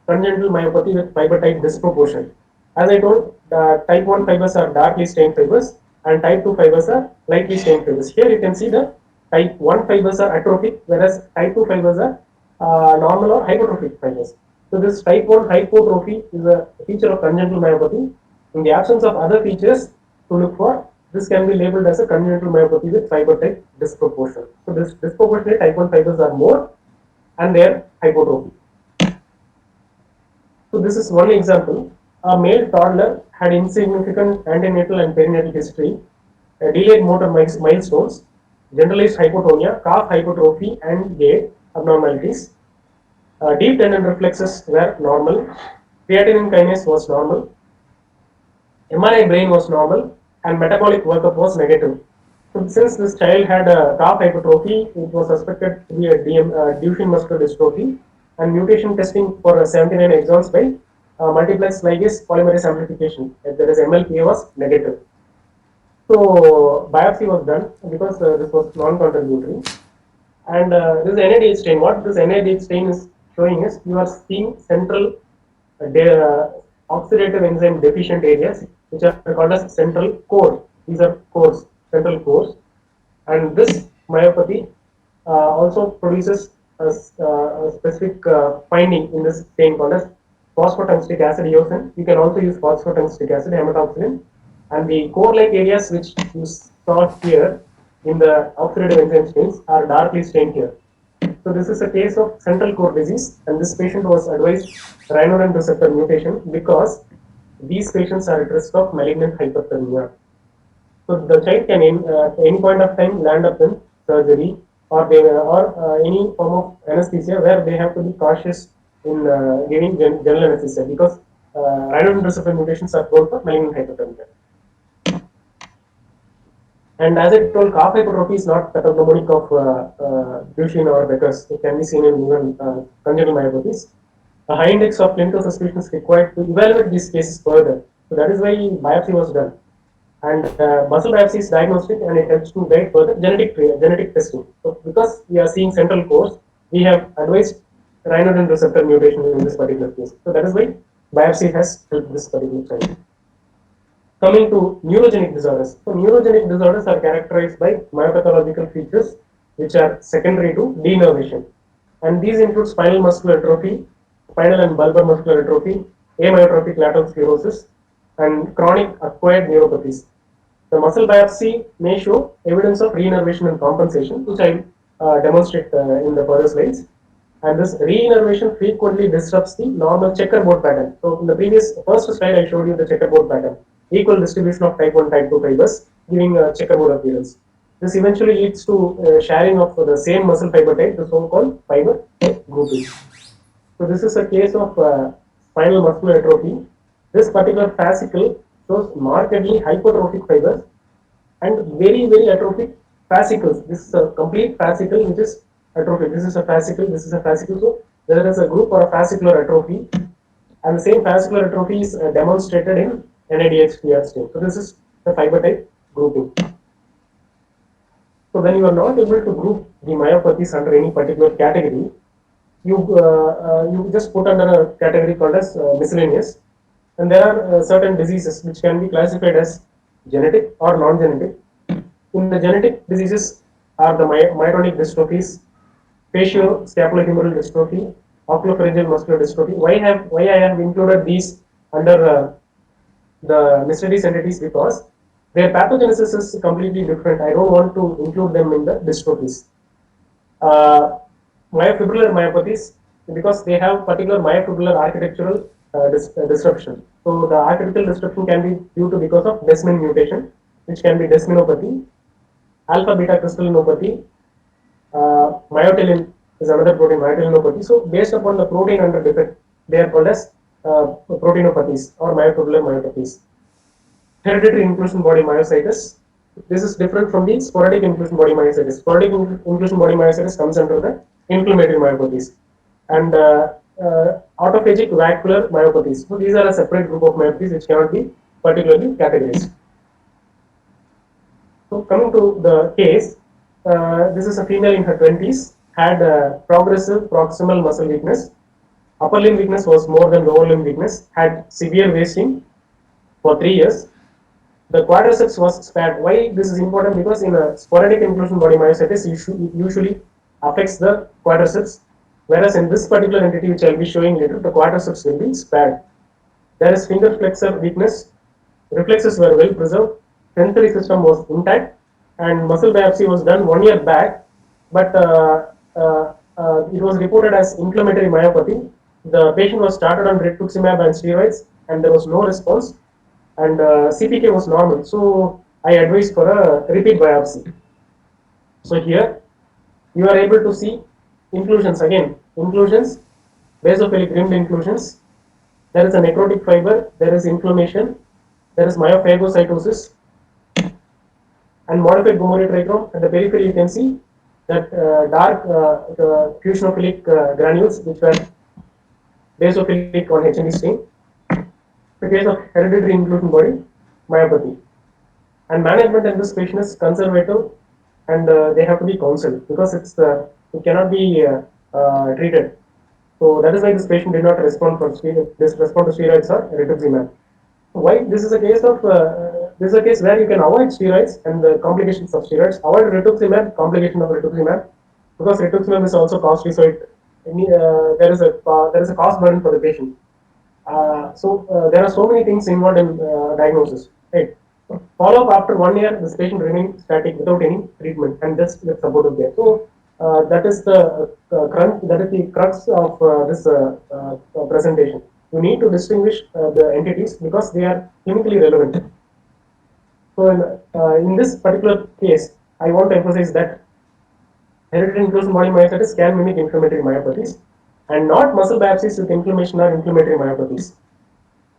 congenital myopathy with fiber type disproportion. As I told, type 1 fibers are darkly stained fibers and type 2 fibers are lightly stained fibers. Here you can see the type 1 fibers are atrophic, whereas type 2 fibers are normal or hypotrophic fibers. So this type 1 hypotrophy is a feature of congenital myopathy. In the absence of other features to look for, this can be labeled as a congenital myopathy with fiber type disproportion. So this disproportionate type 1 fibers are more and they are hypotrophy. So this is one example. A male toddler had insignificant antenatal and perinatal history, delayed motor milestones, generalized hypotonia, calf hypertrophy, and gait abnormalities. Deep tendon reflexes were normal. Creatinine kinase was normal. MRI brain was normal, and metabolic workup was negative. So since this child had a calf hypertrophy, it was suspected to be a Duchenne muscular dystrophy, and mutation testing for 79 exons by multiplex ligase polymerase amplification. There is MLPA was negative. So biopsy was done because this was non-contributory. And this NADH stain, what this NADH stain is showing is you are seeing central oxidative enzyme deficient areas, which are called as central core. These are cores, central cores. And this myopathy also produces a specific finding in this stain called as phosphotungstic acid eosin. You can also use phosphotungstic acid, hematoxylin. And the core-like areas which you saw here in the oxidative enzyme stains are darkly stained here. So this is a case of central core disease, and this patient was advised rhinodin receptor mutation because these patients are at risk of malignant hyperthermia. So the child can at any point of time land up in surgery or any form of anesthesia where they have to be cautious in giving general anesthesia because rhinodin receptor mutations are prone for malignant hyperthermia. And as I told, calf hypertrophy is not pathognomonic of Duchenne or Becker's. It can be seen in even congenital myopathies. A high index of clinical suspicion is required to evaluate these cases further. So that is why biopsy was done. And muscle biopsy is diagnostic and it helps to guide further genetic testing. So because we are seeing central cores, we have advised rhinodin receptor mutation in this particular case. So that is why biopsy has helped this particular child. Coming to neurogenic disorders. So neurogenic disorders are characterized by myopathological features which are secondary to denervation. And these include spinal muscular atrophy, spinal and bulbar muscular atrophy, amyotrophic lateral sclerosis, and chronic acquired neuropathies. The muscle biopsy may show evidence of reinnervation and compensation, which I demonstrate in the further slides. And this reinnervation frequently disrupts the normal checkerboard pattern. So in the first slide, I showed you the checkerboard pattern, equal distribution of type 1, type 2 fibers, giving a checkerboard appearance. This eventually leads to sharing of the same muscle fiber type, the so-called fiber type grouping. So this is a case of spinal muscular atrophy. This particular fascicle shows markedly hypertrophic fibers and very atrophic fascicles. This is a complete fascicle which is atrophic. This is a fascicle, this is a fascicle. So there is a group or a fascicular atrophy, and the same fascicular atrophy is demonstrated in NADH PR stain. So this is the fiber type grouping. So when you are not able to group the myopathies under any particular category, you just put under a category called as miscellaneous, and there are certain diseases which can be classified as genetic or non-genetic. In the genetic diseases are the myotonic dystrophies, facioscapulohumeral dystrophy, oculopharyngeal muscular dystrophy. Why I have included these under the mysterious entities? Because their pathogenesis is completely different. I don't want to include them in the dystrophies. Myofibrillar myopathies, because they have particular myofibrillar architectural disruption. So the architectural disruption can be due to because of desmin mutation, which can be desminopathy, alpha beta crystallinopathy, myotillin is another protein, myotillinopathie. So based upon the protein under defect, they are called as proteinopathies or myofibrillar myopathies. Hereditary inclusion body myositis. This is different from the sporadic inclusion body myositis. Sporadic inclusion body myositis comes under the inflammatory myopathies, and autophagic vascular myopathies. So these are a separate group of myopathies which cannot be particularly categorized. So coming to the case, this is a female in her 20s, had progressive proximal muscle weakness. Upper limb weakness was more than lower limb weakness, had severe wasting for 3 years. The quadriceps was spared. Why this is important? Because in a sporadic inclusion body myositis, it usually affects the quadriceps, whereas in this particular entity, which I'll be showing later, the quadriceps will be spared. There is finger flexor weakness. Reflexes were well preserved. Sensory system was intact, and muscle biopsy was done 1 year back, but it was reported as inflammatory myopathy. The patient was started on rituximab and steroids, and there was no response, and CPK was normal. So I advised for a repeat biopsy. So here you are able to see inclusions again. Inclusions, basophilic rimmed inclusions. There is a necrotic fiber. There is inflammation. There is myophagocytosis and modified Gomori trichome. At the periphery, you can see that dark fusionophilic granules, which were basophilic on HND stain. the case of hereditary inclusion body myopathy. And management in this patient is conservative, and they have to be counseled because it cannot be treated. So that is why this patient did not respond to steroids or rituximab. Why this is a case of this is a case where you can avoid steroids and the complications of steroids, avoid rituximab, complication of rituximab, because rituximab is also costly. So there is a cost burden for the patient. There are so many things involved in diagnosis. Right. Follow up after 1 year, this patient remains static without any treatment and just with supportive care. So that is the crux of this presentation. You need to distinguish the entities because they are clinically relevant. So in this particular case, I want to emphasize that hereditary inclusion body myositis can mimic inflammatory myopathies and not muscle biopsies with inflammation or inflammatory myopathies.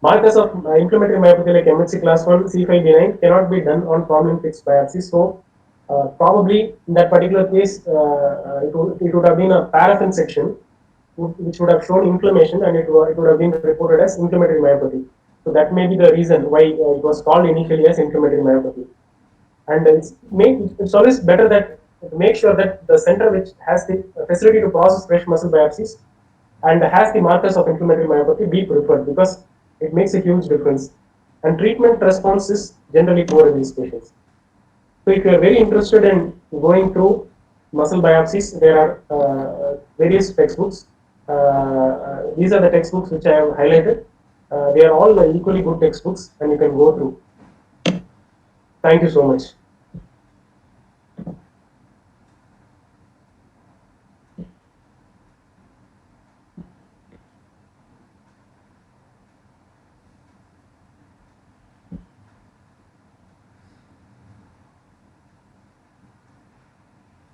Markers of inflammatory myopathy like MHC class 1, C5b9 cannot be done on prominent fixed biopsy. So probably in that particular case, it would have been a paraffin section which would have shown inflammation, and it would have been reported as inflammatory myopathy. So that may be the reason why it was called initially as inflammatory myopathy. And it's always better that to make sure that the center which has the facility to process fresh muscle biopsies and has the markers of inflammatory myopathy be preferred, because it makes a huge difference. And treatment response is generally poor in these patients. So if you are very interested in going through muscle biopsies, there are various textbooks. These are the textbooks which I have highlighted. They are all equally good textbooks, and you can go through. Thank you so much.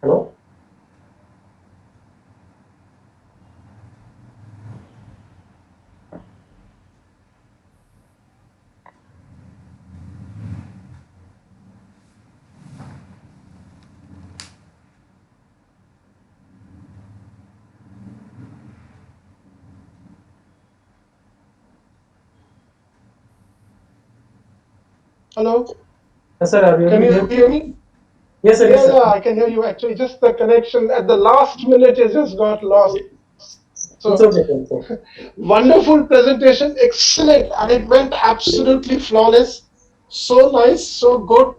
Hello? Hello? Yes, sir. Are you Can able to you hear me? Yes, sir. Yes, Yeah, sir. I can hear you. Actually, just the connection at the last minute it just got lost. It's So, okay, sir. wonderful presentation, excellent, and it went absolutely flawless. So nice, so good,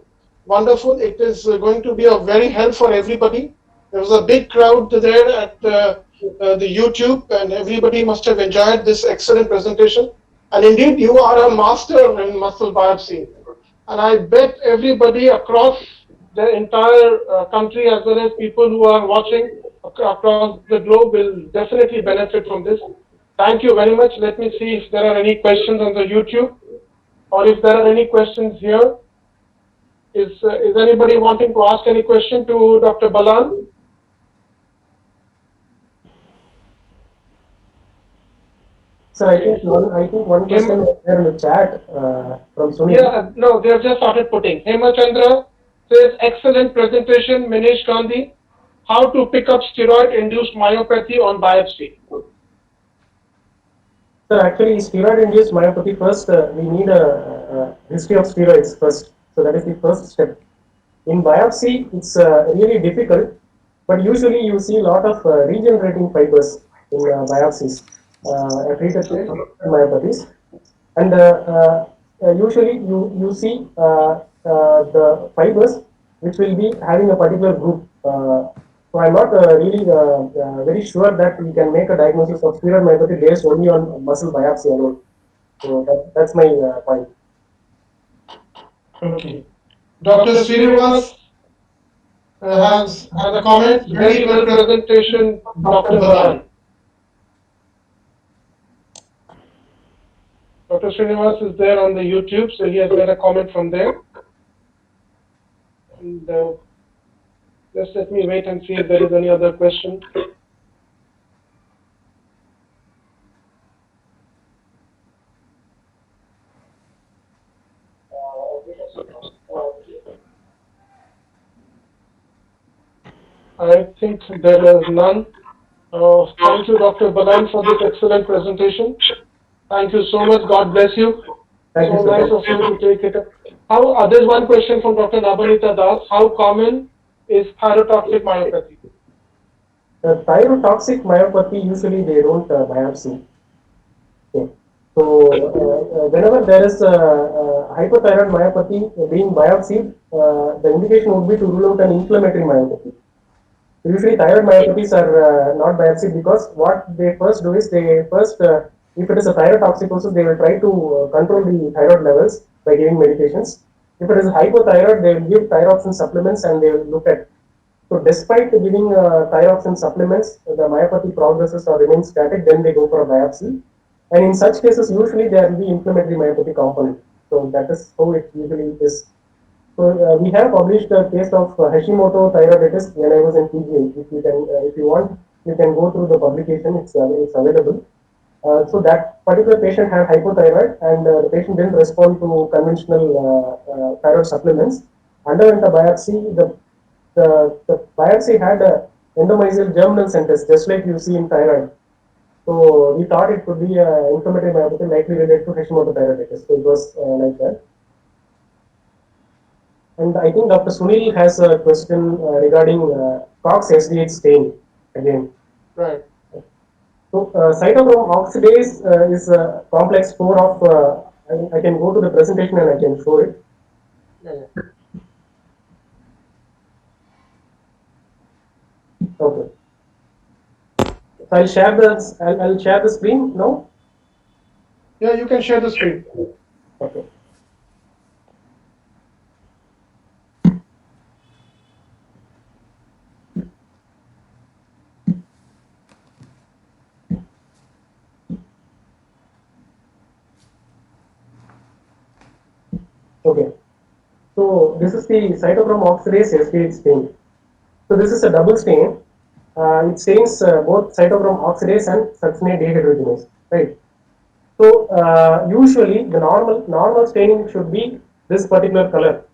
wonderful. It is going to be a very help for everybody. There was a big crowd there at the YouTube, and everybody must have enjoyed this excellent presentation. And indeed, you are a master in muscle biopsy. And I bet everybody across the entire country, as well as people who are watching across the globe, will definitely benefit from this. Thank you very much. Let me see if there are any questions on the YouTube, or if there are any questions here. Is anybody wanting to ask any question to Dr. Balan? Sir, I think one question is there in the chat from Sunil. Yeah, no, they have just started putting. Hemachandra says, excellent presentation, Manish Gandhi. How to pick up steroid-induced myopathy on biopsy? Sir, actually, steroid-induced myopathy, first, we need a history of steroids first. So that is the first step. In biopsy, it's really difficult, but usually you see a lot of regenerating fibers in biopsies treated with myopathies. And usually you see the fibers which will be having a particular group. So I'm not really very sure that we can make a diagnosis of steroid myopathy based only on muscle biopsy alone. So that's my point. Okay. Dr. Srinivas has a comment. Very well presentation, Dr. Balan. Dr. Srinivas is there on the YouTube, so he has got a comment from there. And just let me wait and see if there is any other question. I think there is none. Thank you, Dr. Balan, for this excellent presentation. Thank you so much. God bless you. Thank you, So sir. nice of you to take it up. There's one question from Dr. Nabanita Das. How common is thyrotoxic myopathy? Thyrotoxic myopathy, usually they don't biopsy. Okay. So, whenever there is hypothyroid myopathy being biopsied, the indication would be to rule out an inflammatory myopathy. Usually, thyroid myopathies are not biopsied because what they first do is they first, if it is a thyrotoxicosis, they will try to control the thyroid levels by giving medications. If it is hypothyroid, they will give thyroxine supplements and they will look at. So, despite giving thyroxine supplements, the myopathy progresses or remains static, then they go for a biopsy. And in such cases, usually there will be inflammatory myopathy component. So, that is how it usually is. So we have published a case of Hashimoto thyroiditis when I was in PGI. If you want, you can go through the publication. It's available. So that particular patient had hypothyroid, and the patient didn't respond to conventional thyroid supplements. Underwent a biopsy. The biopsy had a endomysial germinal centers, just like you see in thyroid. So we thought it could be inflammatory myopathy likely related to Hashimoto thyroiditis. So it was like that. And I think Dr. Sunil has a question regarding COX SDH stain again. Right. So cytochrome oxidase is a complex 4 of, I can go to the presentation and I can show it. Yeah. Okay. So I'll share the screen now. Yeah, you can share the screen. Okay. Okay. So this is the cytochrome oxidase SDH stain. So this is a double stain. It stains both cytochrome oxidase and succinate dehydrogenase, right? So usually the normal staining should be this particular color,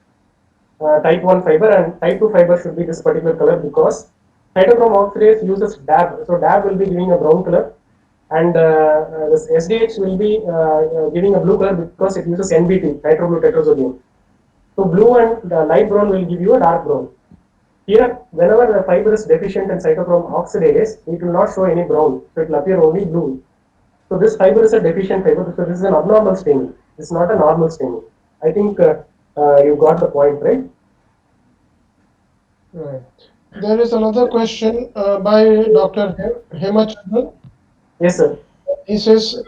type 1 fiber, and type 2 fiber should be this particular color because cytochrome oxidase uses DAB. So DAB will be giving a brown color, and this SDH will be giving a blue color because it uses NBT, nitroblue tetrasodium. So blue and light brown will give you a dark brown. Here, whenever the fiber is deficient in cytochrome oxidase, it will not show any brown, so it will appear only blue. So this fiber is a deficient fiber, so this is an abnormal staining. It's not a normal staining. I think you got the point, right? Right. There is another question by Dr. Hemachandran. Yes, sir. He says,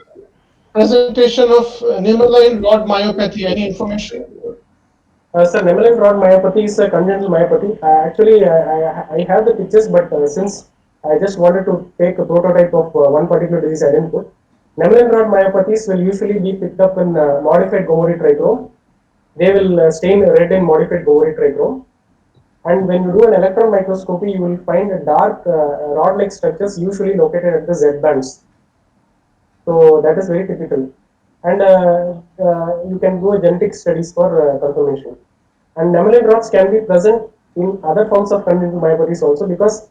presentation of nemaline rod myopathy. Any information? Sir, Nemaline rod myopathy is a congenital myopathy. Actually, I have the pictures, but since I just wanted to take a prototype of one particular disease, I didn't put. Nemaline rod myopathies will usually be picked up in modified Gomori trichrome. They will stain red in modified Gomori trichrome. And when you do an electron microscopy, you will find a dark rod-like structures usually located at the Z bands. So that is very typical. And you can do a genetic studies for confirmation. And nemaline rods can be present in other forms of congenital myopathies also because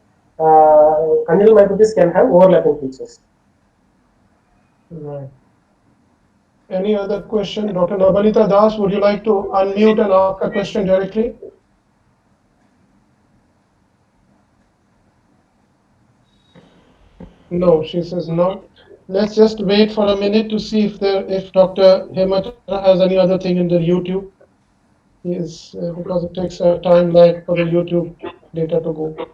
congenital myopathies can have overlapping features. Right. Any other question? Dr. Nabanita Das, would you like to unmute and ask a question directly? No, she says no. Let's just wait for a minute to see if Dr. Hemachandra has any other thing in the YouTube. Is because it takes a time lag for the YouTube data to go.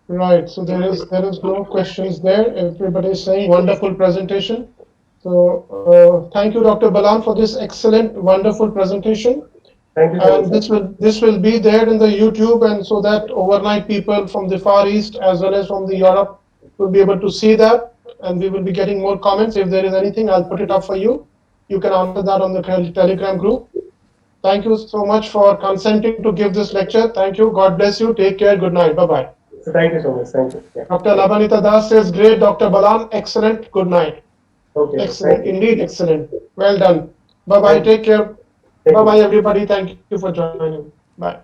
Right. So there is no questions there. Everybody is saying wonderful presentation. So thank you, Dr. Balan, for this excellent, wonderful presentation. Thank you so And much, sir. this will be there in the YouTube, and so that overnight people from the Far East as well as from the Europe will be able to see that. and we will be getting more comments. If there is anything, I'll put it up for you. You can answer that on the Telegram group. Thank you so much for consenting to give this lecture. Thank you. God bless you. Take care. Good night. Bye-bye. So thank you so much. Thank you. Yeah. Dr. Labanita Das says, great. Dr. Balan, excellent. Good night. Okay. Excellent. Thank you. Indeed, excellent. Well done. Bye-bye. Thank you. Take care. Thank you. Bye-bye, everybody. Thank you for joining. Bye.